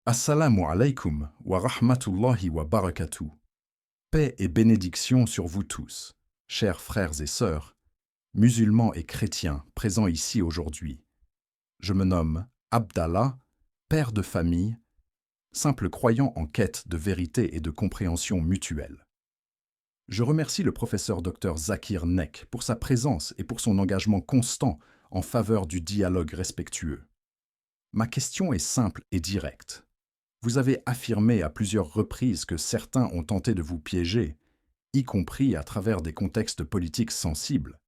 Assalamu alaikum wa rahmatullahi wa barakatuh. Paix et bénédiction sur vous tous, chers frères et sœurs, musulmans et chrétiens présents ici aujourd'hui. Je me nomme Abdallah, père de famille, simple croyant en quête de vérité et de compréhension mutuelle. Je remercie le professeur Dr Zakir Nek pour sa présence et pour son engagement constant en faveur du dialogue respectueux. Ma question est simple et directe. Vous avez affirmé à plusieurs reprises que certains ont tenté de vous piéger, y compris à travers des contextes politiques sensibles.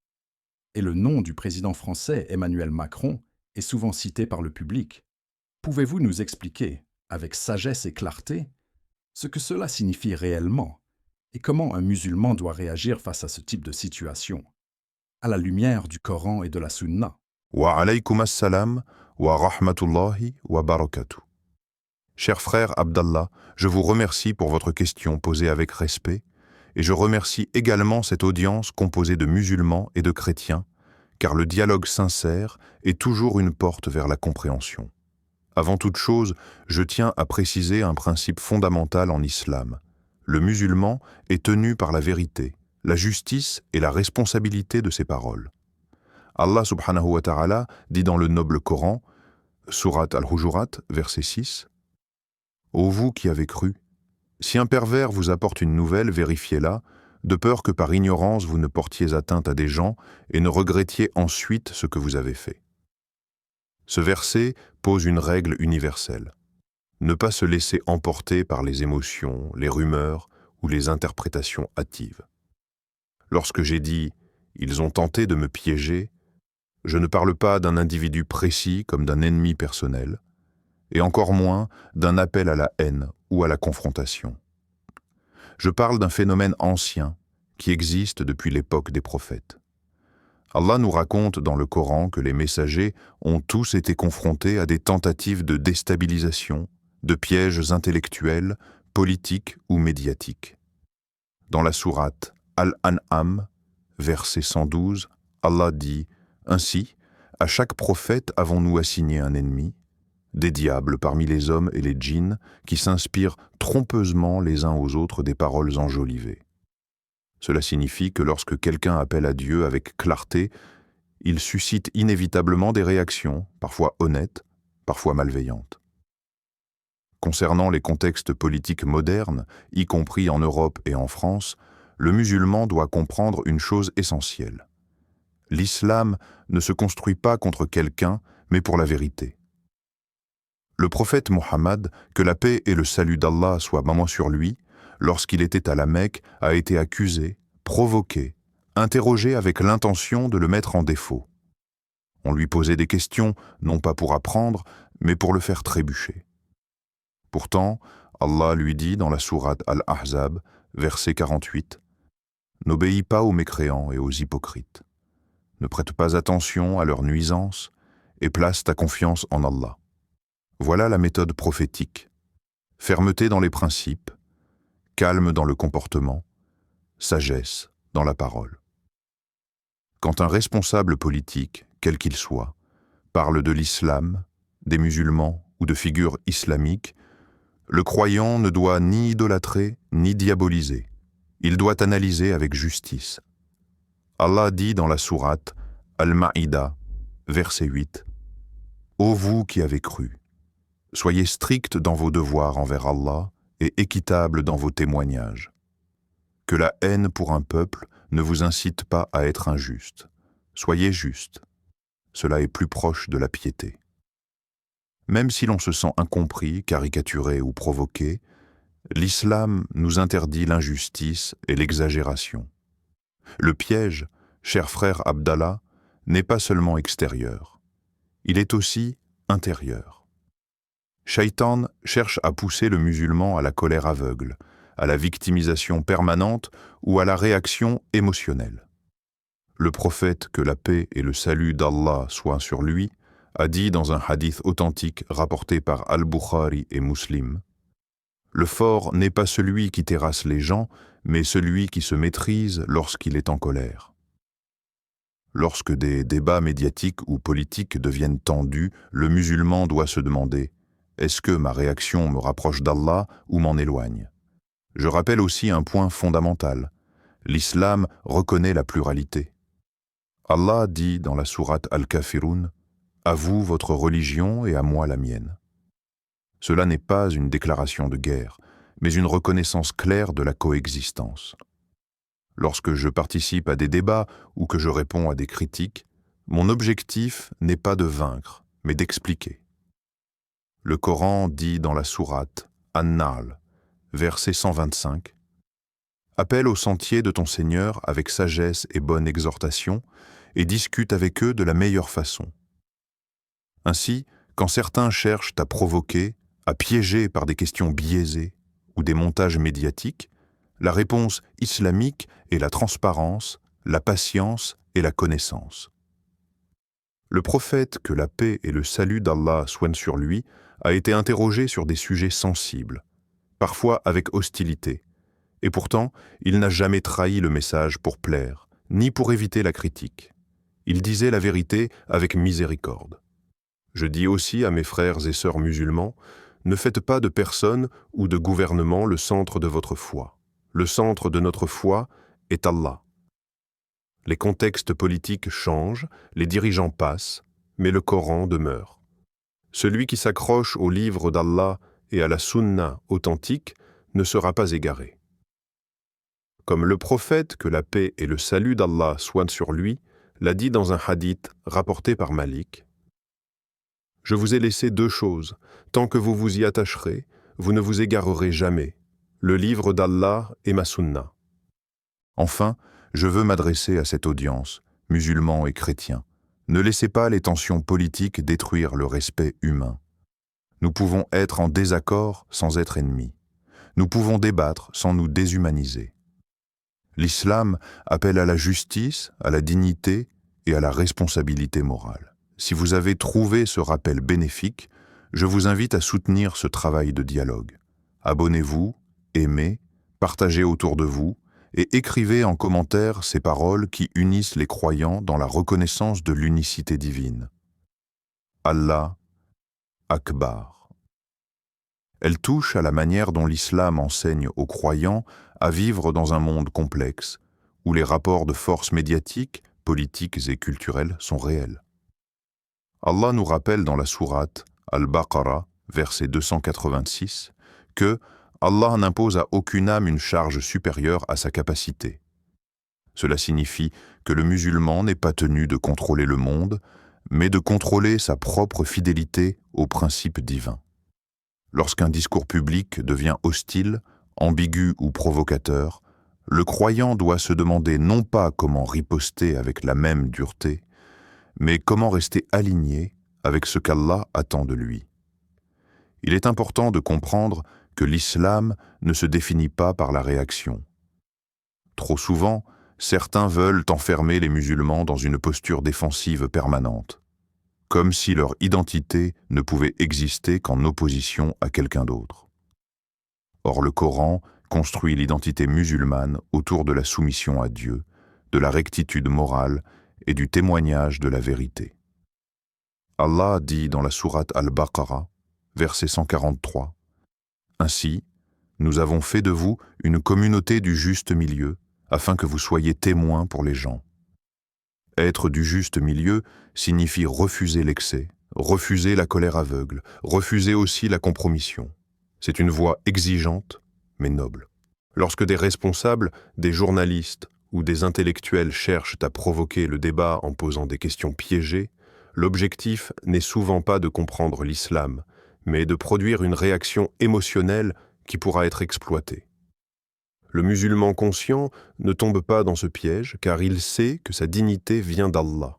Et le nom du président français Emmanuel Macron est souvent cité par le public. Pouvez-vous nous expliquer, avec sagesse et clarté, ce que cela signifie réellement et comment un musulman doit réagir face à ce type de situation, à la lumière du Coran et de la Sunna? Wa alaykum assalam wa rahmatullahi wa barakatuh. Cher frère Abdallah, je vous remercie pour votre question posée avec respect et je remercie également cette audience composée de musulmans et de chrétiens, car le dialogue sincère est toujours une porte vers la compréhension. Avant toute chose, je tiens à préciser un principe fondamental en islam. Le musulman est tenu par la vérité, la justice et la responsabilité de ses paroles. Allah subhanahu wa ta'ala dit dans le noble Coran, Surat al-Hujurat, verset 6, « Ô vous qui avez cru, si un pervers vous apporte une nouvelle, vérifiez-la, de peur que par ignorance vous ne portiez atteinte à des gens et ne regrettiez ensuite ce que vous avez fait. » Ce verset pose une règle universelle. Ne pas se laisser emporter par les émotions, les rumeurs ou les interprétations hâtives. Lorsque j'ai dit « ils ont tenté de me piéger », je ne parle pas d'un individu précis comme d'un ennemi personnel, et encore moins d'un appel à la haine ou à la confrontation. Je parle d'un phénomène ancien qui existe depuis l'époque des prophètes. Allah nous raconte dans le Coran que les messagers ont tous été confrontés à des tentatives de déstabilisation, de pièges intellectuels, politiques ou médiatiques. Dans la sourate Al-An'am, verset 112, Allah dit « Ainsi, à chaque prophète avons-nous assigné un ennemi, des diables parmi les hommes et les djinns qui s'inspirent trompeusement les uns aux autres des paroles enjolivées. » Cela signifie que lorsque quelqu'un appelle à Dieu avec clarté, il suscite inévitablement des réactions, parfois honnêtes, parfois malveillantes. Concernant les contextes politiques modernes, y compris en Europe et en France, le musulman doit comprendre une chose essentielle. L'islam ne se construit pas contre quelqu'un, mais pour la vérité. Le prophète Mohammed, que la paix et le salut d'Allah soient sur lui, lorsqu'il était à la Mecque, a été accusé, provoqué, interrogé avec l'intention de le mettre en défaut. On lui posait des questions, non pas pour apprendre, mais pour le faire trébucher. Pourtant, Allah lui dit dans la sourate Al-Ahzab, verset 48, « N'obéis pas aux mécréants et aux hypocrites. Ne prête pas attention à leurs nuisances et place ta confiance en Allah. » Voilà la méthode prophétique. Fermeté dans les principes, calme dans le comportement, sagesse dans la parole. Quand un responsable politique, quel qu'il soit, parle de l'islam, des musulmans ou de figures islamiques, le croyant ne doit ni idolâtrer ni diaboliser. Il doit analyser avec justice. Allah dit dans la sourate Al-Ma'ida, verset 8, « Ô vous qui avez cru, soyez stricts dans vos devoirs envers Allah et équitables dans vos témoignages. Que la haine pour un peuple ne vous incite pas à être injuste. Soyez justes. Cela est plus proche de la piété. » Même si l'on se sent incompris, caricaturé ou provoqué, l'islam nous interdit l'injustice et l'exagération. Le piège, cher frère Abdallah, n'est pas seulement extérieur. Il est aussi intérieur. Shaitan cherche à pousser le musulman à la colère aveugle, à la victimisation permanente ou à la réaction émotionnelle. Le prophète, que la paix et le salut d'Allah soient sur lui, a dit dans un hadith authentique rapporté par Al-Bukhari et Muslim, « Le fort n'est pas celui qui terrasse les gens, mais celui qui se maîtrise lorsqu'il est en colère. » Lorsque des débats médiatiques ou politiques deviennent tendus, le musulman doit se demander Est-ce que ma réaction me rapproche d'Allah ou m'en éloigne? Je rappelle aussi un point fondamental. L'islam reconnaît la pluralité. Allah dit dans la sourate Al-Kafirun, « À vous votre religion et à moi la mienne ». Cela n'est pas une déclaration de guerre, mais une reconnaissance claire de la coexistence. Lorsque je participe à des débats ou que je réponds à des critiques, mon objectif n'est pas de vaincre, mais d'expliquer. Le Coran dit dans la sourate An-Nahl, verset 125, « Appelle au sentier de ton Seigneur avec sagesse et bonne exhortation, et discute avec eux de la meilleure façon. » Ainsi, quand certains cherchent à provoquer, à piéger par des questions biaisées ou des montages médiatiques, la réponse islamique est la transparence, la patience et la connaissance. Le prophète, que la paix et le salut d'Allah soient sur lui, a été interrogé sur des sujets sensibles, parfois avec hostilité, et pourtant, il n'a jamais trahi le message pour plaire, ni pour éviter la critique. Il disait la vérité avec miséricorde. Je dis aussi à mes frères et sœurs musulmans, ne faites pas de personne ou de gouvernement le centre de votre foi. Le centre de notre foi est Allah. Les contextes politiques changent, les dirigeants passent, mais le Coran demeure. Celui qui s'accroche au livre d'Allah et à la sunna authentique ne sera pas égaré. Comme le prophète, que la paix et le salut d'Allah soient sur lui, l'a dit dans un hadith rapporté par Malik, « Je vous ai laissé deux choses, tant que vous vous y attacherez, vous ne vous égarerez jamais, le livre d'Allah et ma sunna. » Enfin, je veux m'adresser à cette audience, musulmans et chrétiens. Ne laissez pas les tensions politiques détruire le respect humain. Nous pouvons être en désaccord sans être ennemis. Nous pouvons débattre sans nous déshumaniser. L'islam appelle à la justice, à la dignité et à la responsabilité morale. Si vous avez trouvé ce rappel bénéfique, je vous invite à soutenir ce travail de dialogue. Abonnez-vous, aimez, partagez autour de vous et écrivez en commentaire ces paroles qui unissent les croyants dans la reconnaissance de l'unicité divine. Allah Akbar. Elle touche à la manière dont l'islam enseigne aux croyants à vivre dans un monde complexe, où les rapports de force médiatiques, politiques et culturels sont réels. Allah nous rappelle dans la sourate Al-Baqarah, verset 286, que Allah n'impose à aucune âme une charge supérieure à sa capacité. Cela signifie que le musulman n'est pas tenu de contrôler le monde, mais de contrôler sa propre fidélité aux principes divins. Lorsqu'un discours public devient hostile, ambigu ou provocateur, le croyant doit se demander non pas comment riposter avec la même dureté, mais comment rester aligné avec ce qu'Allah attend de lui. Il est important de comprendre que l'islam ne se définit pas par la réaction. Trop souvent, certains veulent enfermer les musulmans dans une posture défensive permanente, comme si leur identité ne pouvait exister qu'en opposition à quelqu'un d'autre. Or, le Coran construit l'identité musulmane autour de la soumission à Dieu, de la rectitude morale et du témoignage de la vérité. Allah dit dans la sourate Al-Baqarah, verset 143, « Ainsi, nous avons fait de vous une communauté du juste milieu, afin que vous soyez témoins pour les gens. » Être du juste milieu signifie refuser l'excès, refuser la colère aveugle, refuser aussi la compromission. C'est une voie exigeante, mais noble. Lorsque des responsables, des journalistes ou des intellectuels cherchent à provoquer le débat en posant des questions piégées, l'objectif n'est souvent pas de comprendre l'islam, mais de produire une réaction émotionnelle qui pourra être exploitée. Le musulman conscient ne tombe pas dans ce piège car il sait que sa dignité vient d'Allah.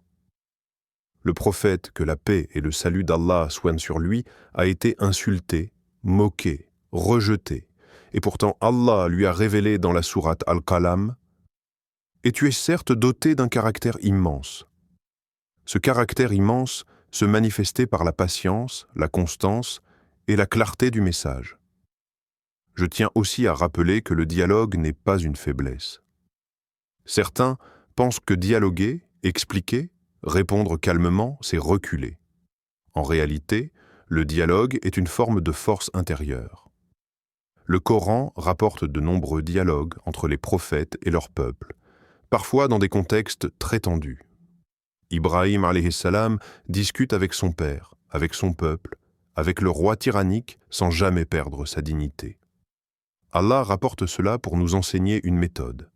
Le prophète, que la paix et le salut d'Allah soient sur lui, a été insulté, moqué, rejeté, et pourtant Allah lui a révélé dans la sourate Al-Qalam « Et tu es certes doté d'un caractère immense. » Ce caractère immense se manifestait par la patience, la constance et la clarté du message. Je tiens aussi à rappeler que le dialogue n'est pas une faiblesse. Certains pensent que dialoguer, expliquer, répondre calmement, c'est reculer. En réalité, Le dialogue est une forme de force intérieure. Le Coran rapporte de nombreux dialogues entre les prophètes et leur peuple, parfois dans des contextes très tendus. Ibrahim alayhi salam discute avec son père, avec son peuple, avec le roi tyrannique sans jamais perdre sa dignité. Allah rapporte cela pour nous enseigner une méthode.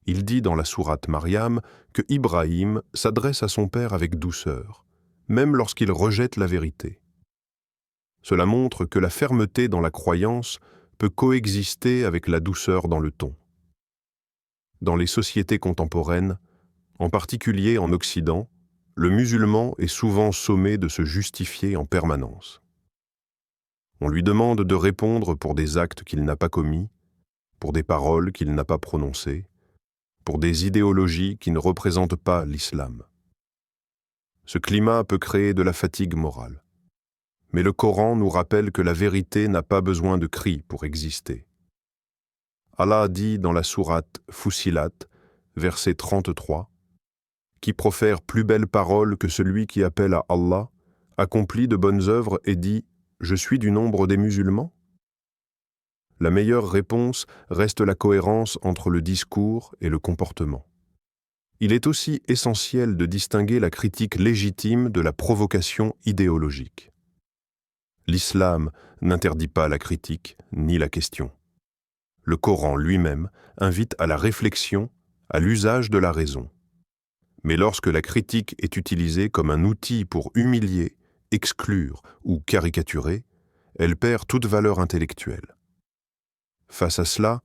Il dit dans la sourate Maryam que Ibrahim s'adresse à son père avec douceur, même lorsqu'il rejette la vérité. Cela montre que la fermeté dans la croyance peut coexister avec la douceur dans le ton. Dans les sociétés contemporaines, en particulier en Occident, le musulman est souvent sommé de se justifier en permanence. On lui demande de répondre pour des actes qu'il n'a pas commis, pour des paroles qu'il n'a pas prononcées, pour des idéologies qui ne représentent pas l'islam. Ce climat peut créer de la fatigue morale. Mais le Coran nous rappelle que la vérité n'a pas besoin de cris pour exister. Allah dit dans la sourate Fussilat, verset 33, « Qui profère plus belles paroles que celui qui appelle à Allah, accomplit de bonnes œuvres et dit « Je suis du nombre des musulmans » La meilleure réponse reste la cohérence entre le discours et le comportement. Il est aussi essentiel de distinguer la critique légitime de la provocation idéologique. L'islam n'interdit pas la critique ni la question. Le Coran lui-même invite à la réflexion, à l'usage de la raison. Mais lorsque la critique est utilisée comme un outil pour humilier, exclure ou caricaturer, elle perd toute valeur intellectuelle. Face à cela,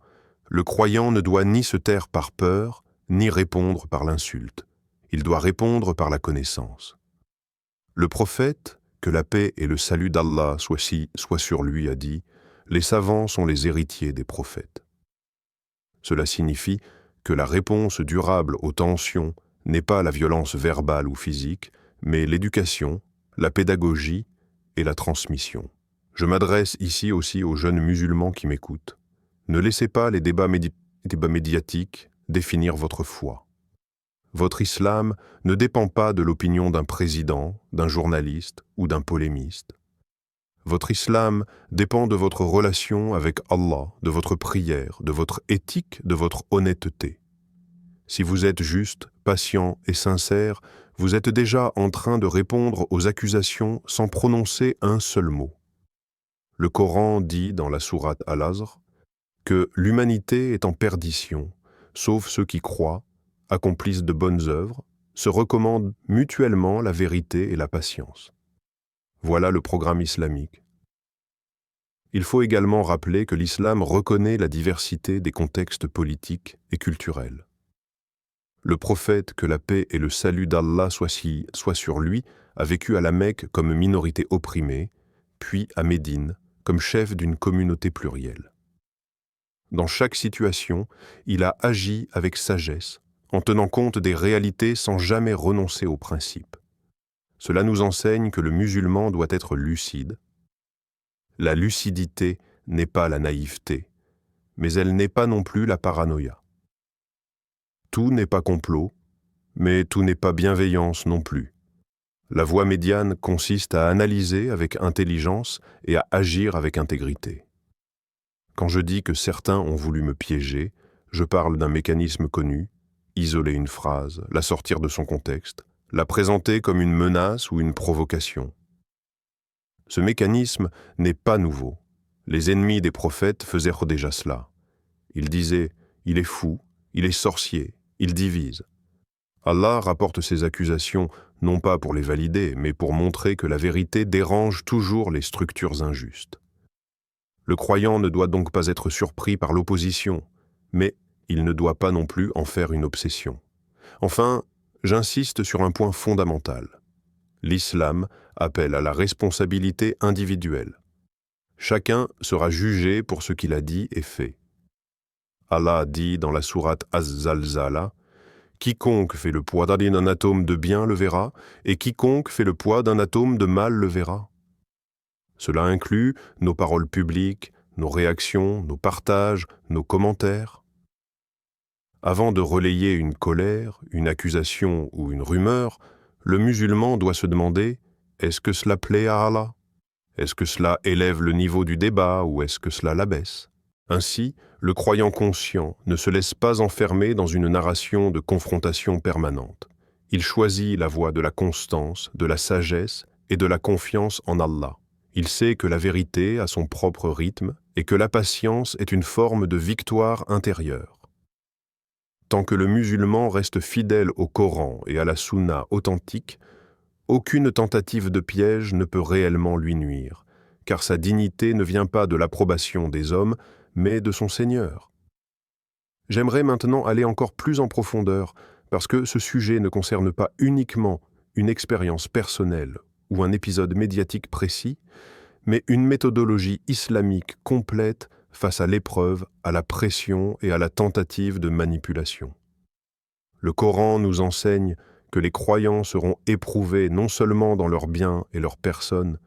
le croyant ne doit ni se taire par peur, ni répondre par l'insulte. Il doit répondre par la connaissance. Le prophète, que la paix et le salut d'Allah soient sur lui, a dit « Les savants sont les héritiers des prophètes ». Cela signifie que la réponse durable aux tensions n'est pas la violence verbale ou physique, mais l'éducation, la pédagogie et la transmission. Je m'adresse ici aussi aux jeunes musulmans qui m'écoutent. Ne laissez pas les débats médiatiques définir votre foi. Votre islam ne dépend pas de l'opinion d'un président, d'un journaliste ou d'un polémiste. Votre islam dépend de votre relation avec Allah, de votre prière, de votre éthique, de votre honnêteté. Si vous êtes juste, patient et sincère, vous êtes déjà en train de répondre aux accusations sans prononcer un seul mot. Le Coran dit dans la sourate Al-Asr que l'humanité est en perdition, sauf ceux qui croient, accomplissent de bonnes œuvres, se recommandent mutuellement la vérité et la patience. Voilà le programme islamique. Il faut également rappeler que l'islam reconnaît la diversité des contextes politiques et culturels. Le prophète, que la paix et le salut d'Allah soient sur lui, a vécu à la Mecque comme minorité opprimée, puis à Médine comme chef d'une communauté plurielle. Dans chaque situation, il a agi avec sagesse, en tenant compte des réalités sans jamais renoncer aux principes. Cela nous enseigne que le musulman doit être lucide. La lucidité n'est pas la naïveté, mais elle n'est pas non plus la paranoïa. Tout n'est pas complot, mais tout n'est pas bienveillance non plus. La voie médiane consiste à analyser avec intelligence et à agir avec intégrité. Quand je dis que certains ont voulu me piéger, je parle d'un mécanisme connu, isoler une phrase, la sortir de son contexte, la présenter comme une menace ou une provocation. Ce mécanisme n'est pas nouveau. Les ennemis des prophètes faisaient déjà cela. Ils disaient « il est fou, il est sorcier, il divise ». Allah rapporte ces accusations non pas pour les valider, mais pour montrer que la vérité dérange toujours les structures injustes. Le croyant ne doit donc pas être surpris par l'opposition, mais il ne doit pas non plus en faire une obsession. Enfin, j'insiste sur un point fondamental. L'islam appelle à la responsabilité individuelle. Chacun sera jugé pour ce qu'il a dit et fait. Allah dit dans la sourate Az-Zalzala, « Quiconque fait le poids d'un atome de bien le verra, et quiconque fait le poids d'un atome de mal le verra. » Cela inclut nos paroles publiques, nos réactions, nos partages, nos commentaires. Avant de relayer une colère, une accusation ou une rumeur, le musulman doit se demander « Est-ce que cela plaît à Allah ?» Est-ce que cela élève le niveau du débat ou est-ce que cela l'abaisse? Ainsi, le croyant conscient ne se laisse pas enfermer dans une narration de confrontation permanente. Il choisit la voie de la constance, de la sagesse et de la confiance en Allah. Il sait que la vérité a son propre rythme et que la patience est une forme de victoire intérieure. Tant que le musulman reste fidèle au Coran et à la Sunna authentique, aucune tentative de piège ne peut réellement lui nuire, car sa dignité ne vient pas de l'approbation des hommes, mais de son Seigneur. J'aimerais maintenant aller encore plus en profondeur, parce que ce sujet ne concerne pas uniquement une expérience personnelle ou un épisode médiatique précis, mais une méthodologie islamique complète face à l'épreuve, à la pression et à la tentative de manipulation. Le Coran nous enseigne que les croyants seront éprouvés non seulement dans leurs biens et leurs personnes,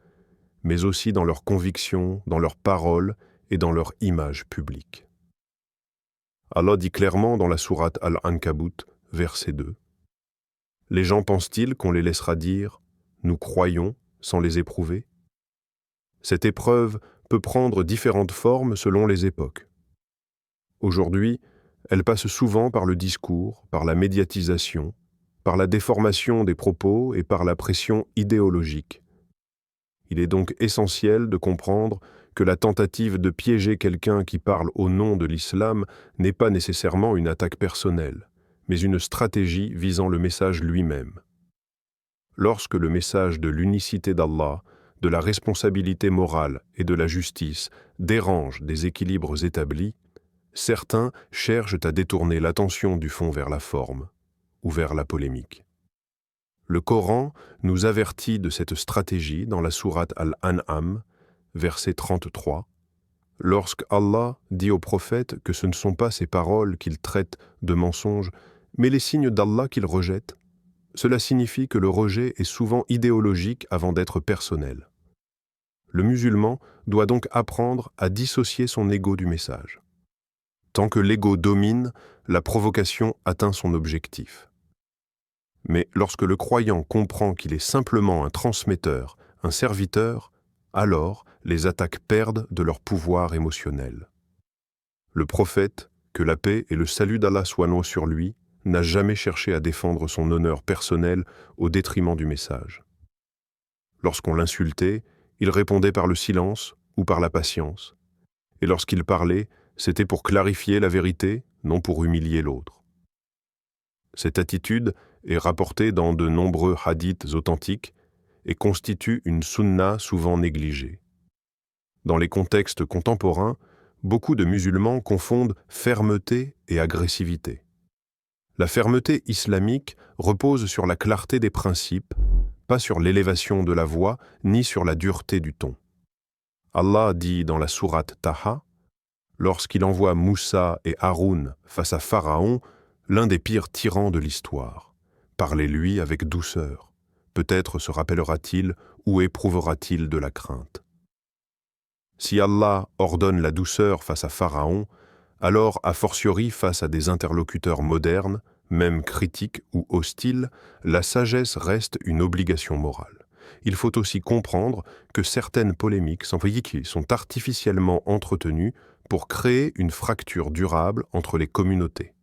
mais aussi dans leurs convictions, dans leurs paroles et dans leur image publique. Allah dit clairement dans la sourate Al-Ankabut, verset 2, « Les gens pensent-ils qu'on les laissera dire « Nous croyons » sans les éprouver ?» Cette épreuve peut prendre différentes formes selon les époques. Aujourd'hui, elle passe souvent par le discours, par la médiatisation, par la déformation des propos et par la pression idéologique. Il est donc essentiel de comprendre que la tentative de piéger quelqu'un qui parle au nom de l'islam n'est pas nécessairement une attaque personnelle, mais une stratégie visant le message lui-même. Lorsque le message de l'unicité d'Allah, de la responsabilité morale et de la justice dérange des équilibres établis, certains cherchent à détourner l'attention du fond vers la forme ou vers la polémique. Le Coran nous avertit de cette stratégie dans la sourate Al-An'am, verset 33, lorsque Allah dit au prophète que ce ne sont pas ses paroles qu'il traite de mensonges, mais les signes d'Allah qu'il rejette. Cela signifie que le rejet est souvent idéologique avant d'être personnel. Le musulman doit donc apprendre à dissocier son ego du message. Tant que l'ego domine, la provocation atteint son objectif. Mais lorsque le croyant comprend qu'il est simplement un transmetteur, un serviteur, alors les attaques perdent de leur pouvoir émotionnel. Le prophète, que la paix et le salut d'Allah soient sur lui, n'a jamais cherché à défendre son honneur personnel au détriment du message. Lorsqu'on l'insultait, il répondait par le silence ou par la patience. Et lorsqu'il parlait, c'était pour clarifier la vérité, non pour humilier l'autre. Cette attitude est rapportée dans de nombreux hadiths authentiques et constitue une sunna souvent négligée. Dans les contextes contemporains, beaucoup de musulmans confondent fermeté et agressivité. La fermeté islamique repose sur la clarté des principes, pas sur l'élévation de la voix ni sur la dureté du ton. Allah dit dans la sourate Taha, lorsqu'il envoie Moussa et Haroun face à Pharaon, l'un des pires tyrans de l'histoire. Parlez-lui avec douceur. Peut-être se rappellera-t-il ou éprouvera-t-il de la crainte. Si Allah ordonne la douceur face à Pharaon, alors a fortiori face à des interlocuteurs modernes, même critiques ou hostiles, la sagesse reste une obligation morale. Il faut aussi comprendre que certaines polémiques sont artificiellement entretenues pour créer une fracture durable entre les communautés.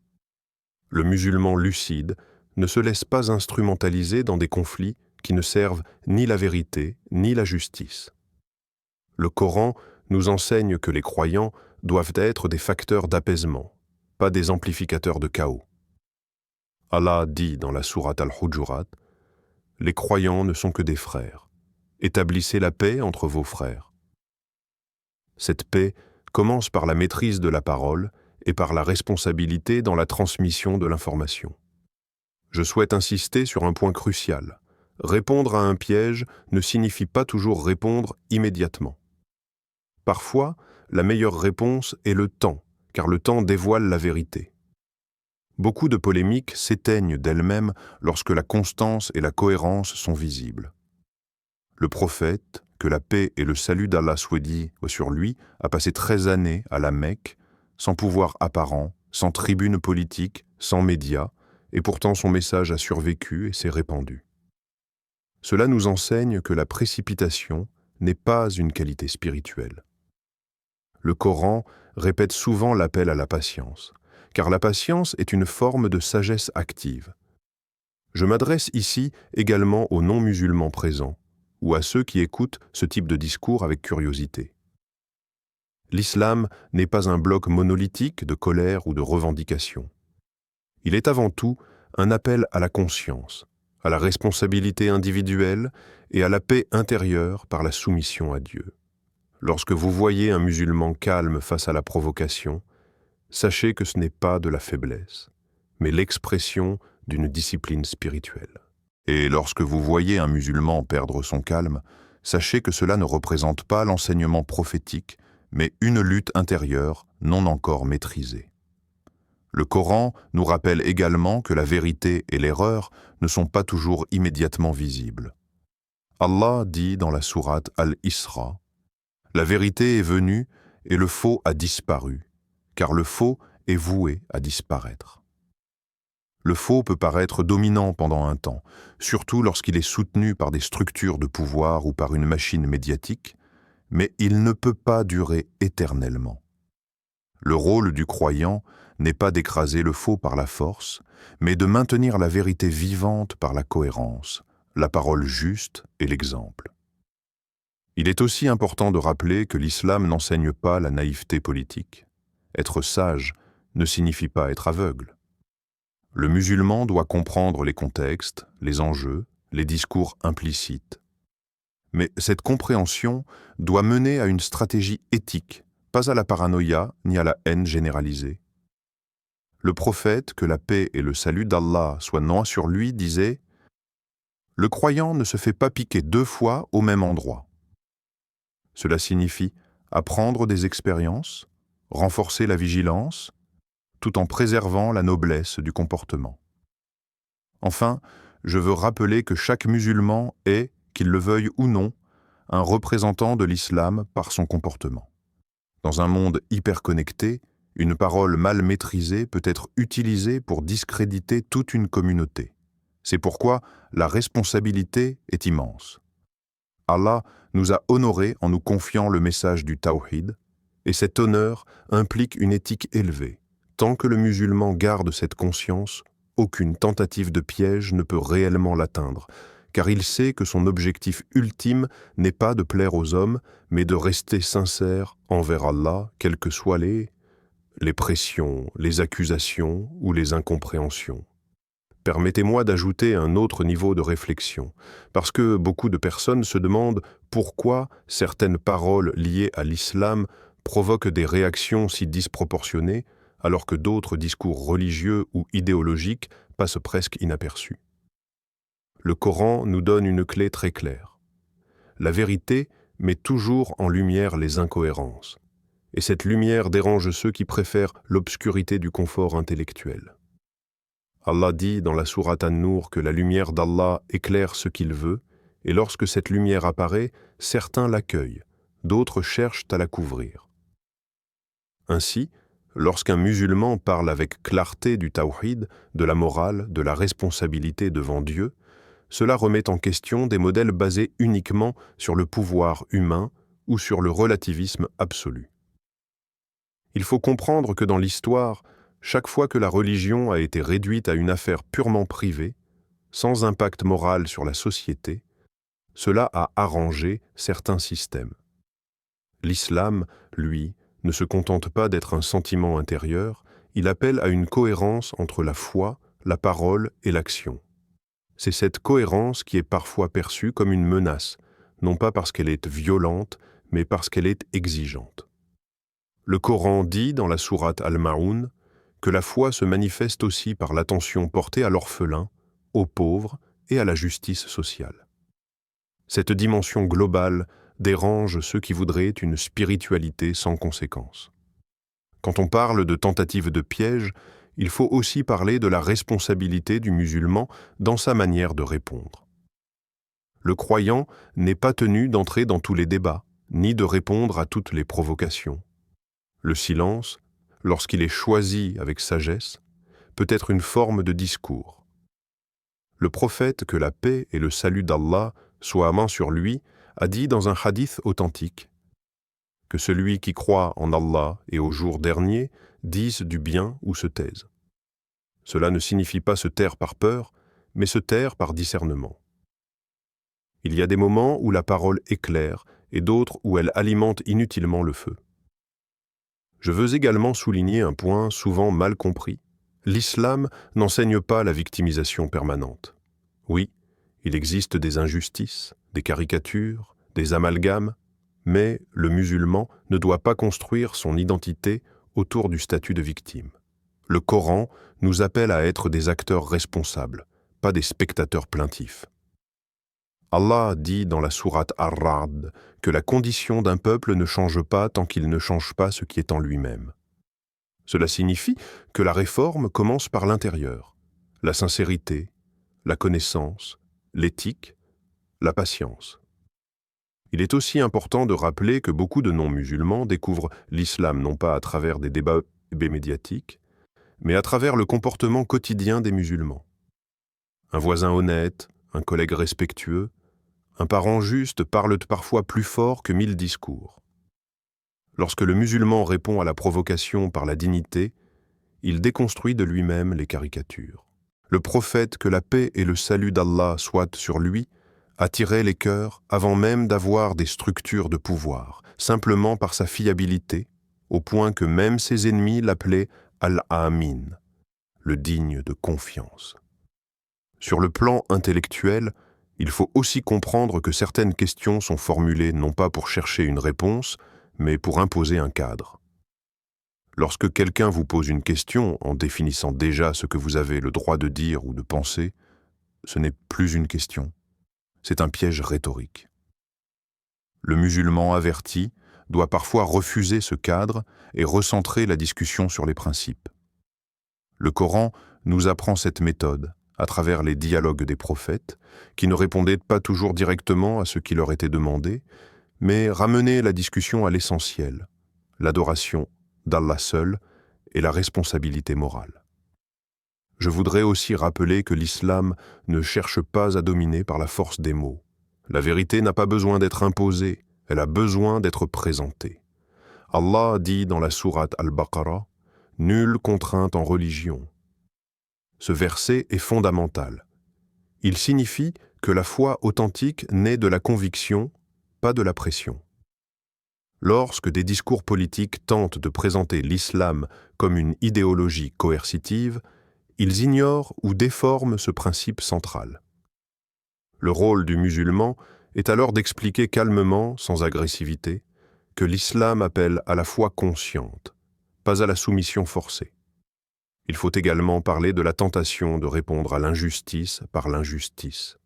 Le musulman lucide ne se laisse pas instrumentaliser dans des conflits qui ne servent ni la vérité ni la justice. Le Coran nous enseigne que les croyants doivent être des facteurs d'apaisement, pas des amplificateurs de chaos. Allah dit dans la sourate Al-Hujurat, « Les croyants ne sont que des frères. Établissez la paix entre vos frères. » Cette paix commence par la maîtrise de la parole et par la responsabilité dans la transmission de l'information. Je souhaite insister sur un point crucial. Répondre à un piège ne signifie pas toujours répondre immédiatement. Parfois, la meilleure réponse est le temps, car le temps dévoile la vérité. Beaucoup de polémiques s'éteignent d'elles-mêmes lorsque la constance et la cohérence sont visibles. Le prophète, que la paix et le salut d'Allah soient dits sur lui, a passé 13 années à la Mecque, sans pouvoir apparent, sans tribune politique, sans médias, et pourtant son message a survécu et s'est répandu. Cela nous enseigne que la précipitation, n'est pas une qualité spirituelle. Le Coran répète souvent l'appel à la patience, car la patience est une forme de sagesse active. Je m'adresse ici également aux non-musulmans présents, ou à ceux qui écoutent ce type de discours avec curiosité. L'islam n'est pas un bloc monolithique de colère ou de revendication. Il est avant tout un appel à la conscience, à la responsabilité individuelle et à la paix intérieure par la soumission à Dieu. Lorsque vous voyez un musulman calme face à la provocation, sachez que ce n'est pas de la faiblesse, mais l'expression d'une discipline spirituelle. Et lorsque vous voyez un musulman perdre son calme, sachez que cela ne représente pas l'enseignement prophétique, mais une lutte intérieure non encore maîtrisée. Le Coran nous rappelle également que la vérité et l'erreur ne sont pas toujours immédiatement visibles. Allah dit dans la sourate Al-Isra, « La vérité est venue et le faux a disparu, car le faux est voué à disparaître. » Le faux peut paraître dominant pendant un temps, surtout lorsqu'il est soutenu par des structures de pouvoir ou par une machine médiatique, mais il ne peut pas durer éternellement. Le rôle du croyant n'est pas d'écraser le faux par la force, mais de maintenir la vérité vivante par la cohérence, la parole juste et l'exemple. Il est aussi important de rappeler que l'islam n'enseigne pas la naïveté politique. Être sage ne signifie pas être aveugle. Le musulman doit comprendre les contextes, les enjeux, les discours implicites. Mais cette compréhension doit mener à une stratégie éthique, pas à la paranoïa ni à la haine généralisée. Le prophète, que la paix et le salut d'Allah soient noirs sur lui, disait « Le croyant ne se fait pas piquer 2 fois au même endroit. » Cela signifie apprendre des expériences, renforcer la vigilance, tout en préservant la noblesse du comportement. Enfin, je veux rappeler que chaque musulman est, qu'il le veuille ou non, un représentant de l'islam par son comportement. Dans un monde hyperconnecté, une parole mal maîtrisée peut être utilisée pour discréditer toute une communauté. C'est pourquoi la responsabilité est immense. Allah nous a honorés en nous confiant le message du Tawhid, et cet honneur implique une éthique élevée. Tant que le musulman garde cette conscience, aucune tentative de piège ne peut réellement l'atteindre, car il sait que son objectif ultime n'est pas de plaire aux hommes, mais de rester sincère envers Allah, quelles que soient les pressions, les accusations ou les incompréhensions. Permettez-moi d'ajouter un autre niveau de réflexion, parce que beaucoup de personnes se demandent pourquoi certaines paroles liées à l'islam provoquent des réactions si disproportionnées, alors que d'autres discours religieux ou idéologiques passent presque inaperçus. Le Coran nous donne une clé très claire. La vérité met toujours en lumière les incohérences, et cette lumière dérange ceux qui préfèrent l'obscurité du confort intellectuel. Allah dit dans la sourate An-Nur que la lumière d'Allah éclaire ce qu'il veut, et lorsque cette lumière apparaît, certains l'accueillent, d'autres cherchent à la couvrir. Ainsi, lorsqu'un musulman parle avec clarté du tawhid, de la morale, de la responsabilité devant Dieu, cela remet en question des modèles basés uniquement sur le pouvoir humain ou sur le relativisme absolu. Il faut comprendre que dans l'histoire, chaque fois que la religion a été réduite à une affaire purement privée, sans impact moral sur la société, cela a arrangé certains systèmes. L'islam, lui, ne se contente pas d'être un sentiment intérieur, il appelle à une cohérence entre la foi, la parole et l'action. C'est cette cohérence qui est parfois perçue comme une menace, non pas parce qu'elle est violente, mais parce qu'elle est exigeante. Le Coran dit dans la sourate Al-Ma'oun que la foi se manifeste aussi par l'attention portée à l'orphelin, aux pauvres et à la justice sociale. Cette dimension globale dérange ceux qui voudraient une spiritualité sans conséquence. Quand on parle de tentative de piège, il faut aussi parler de la responsabilité du musulman dans sa manière de répondre. Le croyant n'est pas tenu d'entrer dans tous les débats, ni de répondre à toutes les provocations. Le silence, lorsqu'il est choisi avec sagesse, peut être une forme de discours. Le prophète, que la paix et le salut d'Allah soient à main sur lui, a dit dans un hadith authentique que celui qui croit en Allah et au jour dernier dise du bien ou se taise. Cela ne signifie pas se taire par peur, mais se taire par discernement. Il y a des moments où la parole éclaire et d'autres où elle alimente inutilement le feu. Je veux également souligner un point souvent mal compris. L'islam n'enseigne pas la victimisation permanente. Oui, il existe des injustices, des caricatures, des amalgames, mais le musulman ne doit pas construire son identité autour du statut de victime. Le Coran nous appelle à être des acteurs responsables, pas des spectateurs plaintifs. Allah dit dans la sourate Ar-Ra'd que la condition d'un peuple ne change pas tant qu'il ne change pas ce qui est en lui-même. Cela signifie que la réforme commence par l'intérieur, la sincérité, la connaissance, l'éthique, la patience. Il est aussi important de rappeler que beaucoup de non-musulmans découvrent l'islam non pas à travers des débats médiatiques, mais à travers le comportement quotidien des musulmans. Un voisin honnête, un collègue respectueux, un parent juste parlent parfois plus fort que 1000 discours. Lorsque le musulman répond à la provocation par la dignité, il déconstruit de lui-même les caricatures. Le prophète, que la paix et le salut d'Allah soient sur lui, attirait les cœurs avant même d'avoir des structures de pouvoir, simplement par sa fiabilité, au point que même ses ennemis l'appelaient Al-Amin, le digne de confiance. Sur le plan intellectuel, il faut aussi comprendre que certaines questions sont formulées non pas pour chercher une réponse, mais pour imposer un cadre. Lorsque quelqu'un vous pose une question en définissant déjà ce que vous avez le droit de dire ou de penser, ce n'est plus une question, c'est un piège rhétorique. Le musulman averti doit parfois refuser ce cadre et recentrer la discussion sur les principes. Le Coran nous apprend cette méthode à travers les dialogues des prophètes, qui ne répondaient pas toujours directement à ce qui leur était demandé, mais ramenaient la discussion à l'essentiel, l'adoration d'Allah seul et la responsabilité morale. Je voudrais aussi rappeler que l'islam ne cherche pas à dominer par la force des mots. La vérité n'a pas besoin d'être imposée, elle a besoin d'être présentée. Allah dit dans la sourate Al-Baqarah « Nulle contrainte en religion ». Ce verset est fondamental. Il signifie que la foi authentique naît de la conviction, pas de la pression. Lorsque des discours politiques tentent de présenter l'islam comme une idéologie coercitive, ils ignorent ou déforment ce principe central. Le rôle du musulman est alors d'expliquer calmement, sans agressivité, que l'islam appelle à la foi consciente, pas à la soumission forcée. Il faut également parler de la tentation de répondre à l'injustice par l'injustice.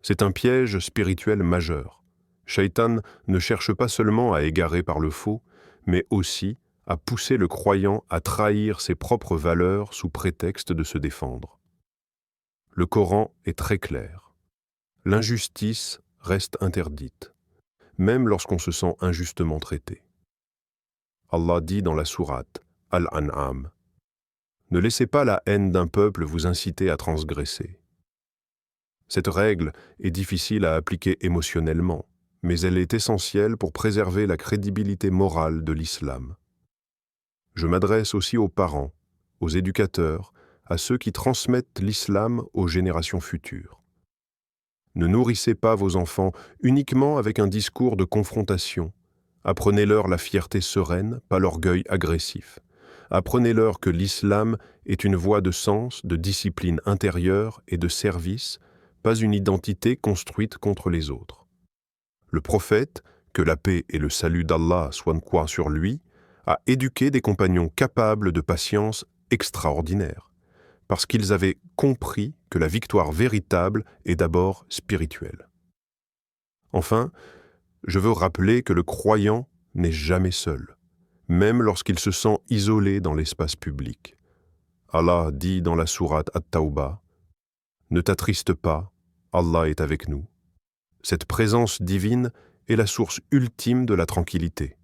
C'est un piège spirituel majeur. Shaitan ne cherche pas seulement à égarer par le faux, mais aussi à pousser le croyant à trahir ses propres valeurs sous prétexte de se défendre. Le Coran est très clair. L'injustice reste interdite, même lorsqu'on se sent injustement traité. Allah dit dans la sourate Al-An'am « Ne laissez pas la haine d'un peuple vous inciter à transgresser. » Cette règle est difficile à appliquer émotionnellement, mais elle est essentielle pour préserver la crédibilité morale de l'islam. Je m'adresse aussi aux parents, aux éducateurs, à ceux qui transmettent l'islam aux générations futures. Ne nourrissez pas vos enfants uniquement avec un discours de confrontation. Apprenez-leur la fierté sereine, pas l'orgueil agressif. Apprenez-leur que l'islam est une voie de sens, de discipline intérieure et de service, pas une identité construite contre les autres. Le prophète, que la paix et le salut d'Allah soient sur lui, a éduqué des compagnons capables de patience extraordinaire, parce qu'ils avaient compris que la victoire véritable est d'abord spirituelle. Enfin, je veux rappeler que le croyant n'est jamais seul, même lorsqu'il se sent isolé dans l'espace public. Allah dit dans la sourate At-Tawbah « Ne t'attriste pas, Allah est avec nous. » Cette présence divine est la source ultime de la tranquillité.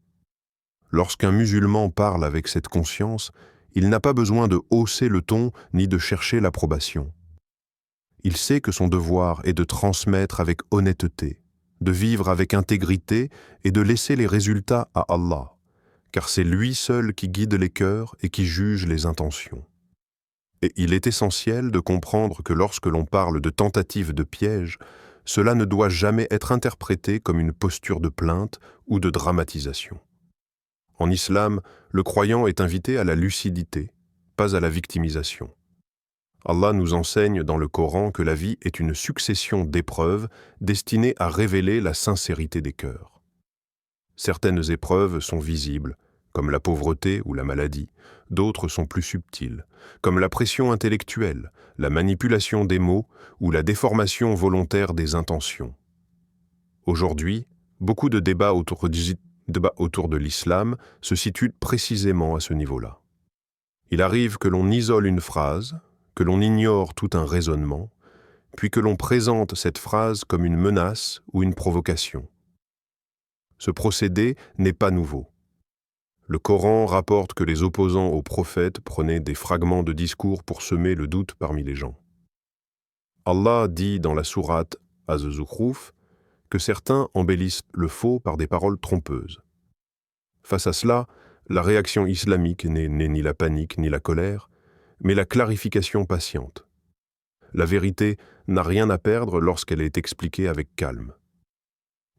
Lorsqu'un musulman parle avec cette conscience, il n'a pas besoin de hausser le ton ni de chercher l'approbation. Il sait que son devoir est de transmettre avec honnêteté, de vivre avec intégrité et de laisser les résultats à Allah, car c'est lui seul qui guide les cœurs et qui juge les intentions. Et il est essentiel de comprendre que lorsque l'on parle de tentative de piège, cela ne doit jamais être interprété comme une posture de plainte ou de dramatisation. En islam, le croyant est invité à la lucidité, pas à la victimisation. Allah nous enseigne dans le Coran que la vie est une succession d'épreuves destinées à révéler la sincérité des cœurs. Certaines épreuves sont visibles, comme la pauvreté ou la maladie, d'autres sont plus subtiles, comme la pression intellectuelle, la manipulation des mots ou la déformation volontaire des intentions. Aujourd'hui, beaucoup de débats autour de l'islam se situent précisément à ce niveau-là. Il arrive que l'on isole une phrase, que l'on ignore tout un raisonnement, puis que l'on présente cette phrase comme une menace ou une provocation. Ce procédé n'est pas nouveau. Le Coran rapporte que les opposants aux prophètes prenaient des fragments de discours pour semer le doute parmi les gens. Allah dit dans la sourate Az-Zukhruf que certains embellissent le faux par des paroles trompeuses. Face à cela, la réaction islamique n'est ni la panique ni la colère, mais la clarification patiente. La vérité n'a rien à perdre lorsqu'elle est expliquée avec calme.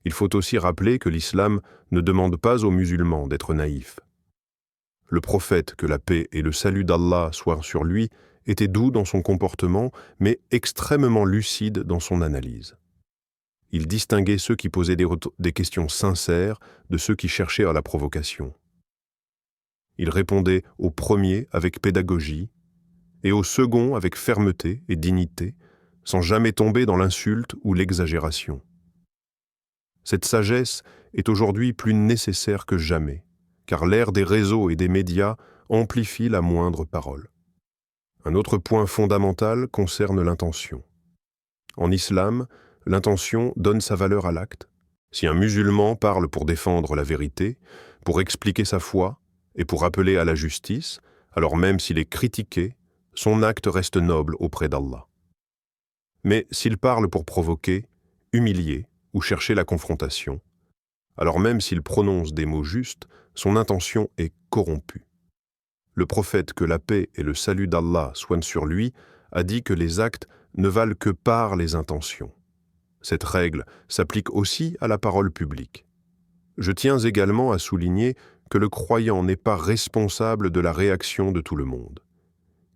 Il faut aussi rappeler que l'islam ne demande pas aux musulmans d'être naïfs. Le prophète, que la paix et le salut d'Allah soient sur lui, était doux dans son comportement, mais extrêmement lucide dans son analyse. Il distinguait ceux qui posaient des questions sincères de ceux qui cherchaient à la provocation. Il répondait aux premiers avec pédagogie et aux seconds avec fermeté et dignité, sans jamais tomber dans l'insulte ou l'exagération. Cette sagesse est aujourd'hui plus nécessaire que jamais, car l'ère des réseaux et des médias amplifie la moindre parole. Un autre point fondamental concerne l'intention. En islam, l'intention donne sa valeur à l'acte. Si un musulman parle pour défendre la vérité, pour expliquer sa foi et pour appeler à la justice, alors même s'il est critiqué, son acte reste noble auprès d'Allah. Mais s'il parle pour provoquer, humilier ou chercher la confrontation, alors même s'il prononce des mots justes, son intention est corrompue. Le prophète, que la paix et le salut d'Allah soient sur lui, a dit que les actes ne valent que par les intentions. Cette règle s'applique aussi à la parole publique. Je tiens également à souligner que le croyant n'est pas responsable de la réaction de tout le monde.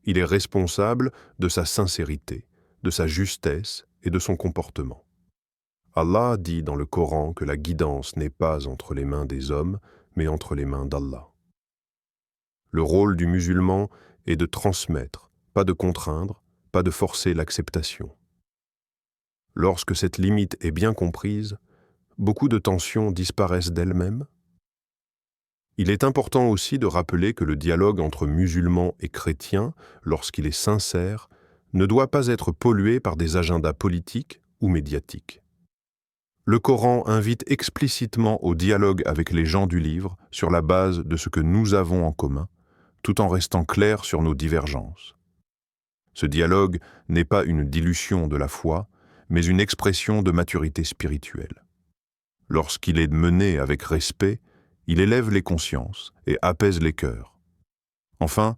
Il est responsable de sa sincérité, de sa justesse et de son comportement. Allah dit dans le Coran que la guidance n'est pas entre les mains des hommes, mais entre les mains d'Allah. Le rôle du musulman est de transmettre, pas de contraindre, pas de forcer l'acceptation. Lorsque cette limite est bien comprise, beaucoup de tensions disparaissent d'elles-mêmes. Il est important aussi de rappeler que le dialogue entre musulmans et chrétiens, lorsqu'il est sincère, ne doit pas être pollué par des agendas politiques ou médiatiques. Le Coran invite explicitement au dialogue avec les gens du livre sur la base de ce que nous avons en commun, tout en restant clair sur nos divergences. Ce dialogue n'est pas une dilution de la foi, mais une expression de maturité spirituelle. Lorsqu'il est mené avec respect, il élève les consciences et apaise les cœurs. Enfin,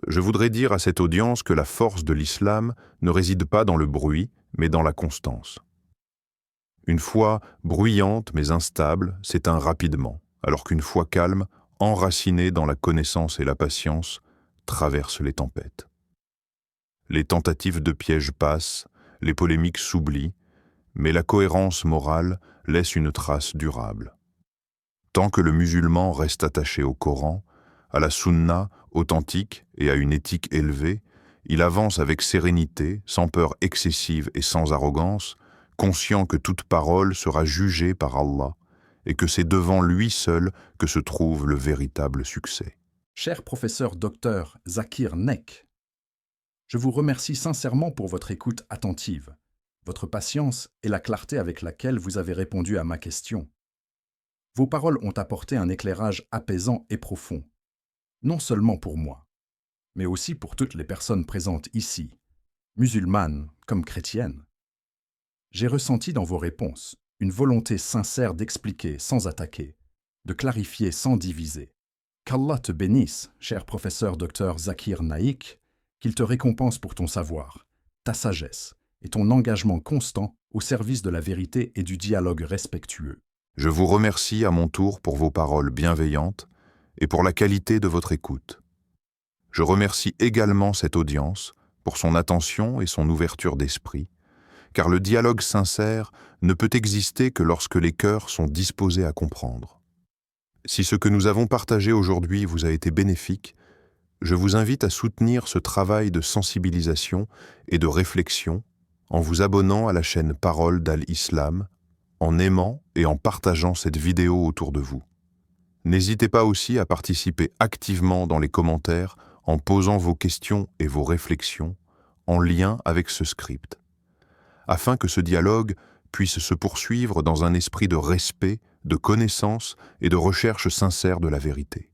je voudrais dire à cette audience que la force de l'islam ne réside pas dans le bruit, mais dans la constance. Une foi bruyante mais instable s'éteint rapidement, alors qu'une foi calme, enracinée dans la connaissance et la patience, traverse les tempêtes. Les tentatives de piège passent, les polémiques s'oublient, mais la cohérence morale laisse une trace durable. Tant que le musulman reste attaché au Coran, à la sunna authentique et à une éthique élevée, il avance avec sérénité, sans peur excessive et sans arrogance, conscient que toute parole sera jugée par Allah et que c'est devant lui seul que se trouve le véritable succès. Cher professeur Dr Zakir Nek, je vous remercie sincèrement pour votre écoute attentive, votre patience et la clarté avec laquelle vous avez répondu à ma question. Vos paroles ont apporté un éclairage apaisant et profond, non seulement pour moi, mais aussi pour toutes les personnes présentes ici, musulmanes comme chrétiennes. J'ai ressenti dans vos réponses une volonté sincère d'expliquer sans attaquer, de clarifier sans diviser. Qu'Allah te bénisse, cher professeur Dr Zakir Naik, qu'il te récompense pour ton savoir, ta sagesse et ton engagement constant au service de la vérité et du dialogue respectueux. Je vous remercie à mon tour pour vos paroles bienveillantes et pour la qualité de votre écoute. Je remercie également cette audience pour son attention et son ouverture d'esprit, car le dialogue sincère ne peut exister que lorsque les cœurs sont disposés à comprendre. Si ce que nous avons partagé aujourd'hui vous a été bénéfique, je vous invite à soutenir ce travail de sensibilisation et de réflexion en vous abonnant à la chaîne Parole d'Al-Islam, en aimant et en partageant cette vidéo autour de vous. N'hésitez pas aussi à participer activement dans les commentaires en posant vos questions et vos réflexions en lien avec ce script, afin que ce dialogue puisse se poursuivre dans un esprit de respect, de connaissance et de recherche sincère de la vérité.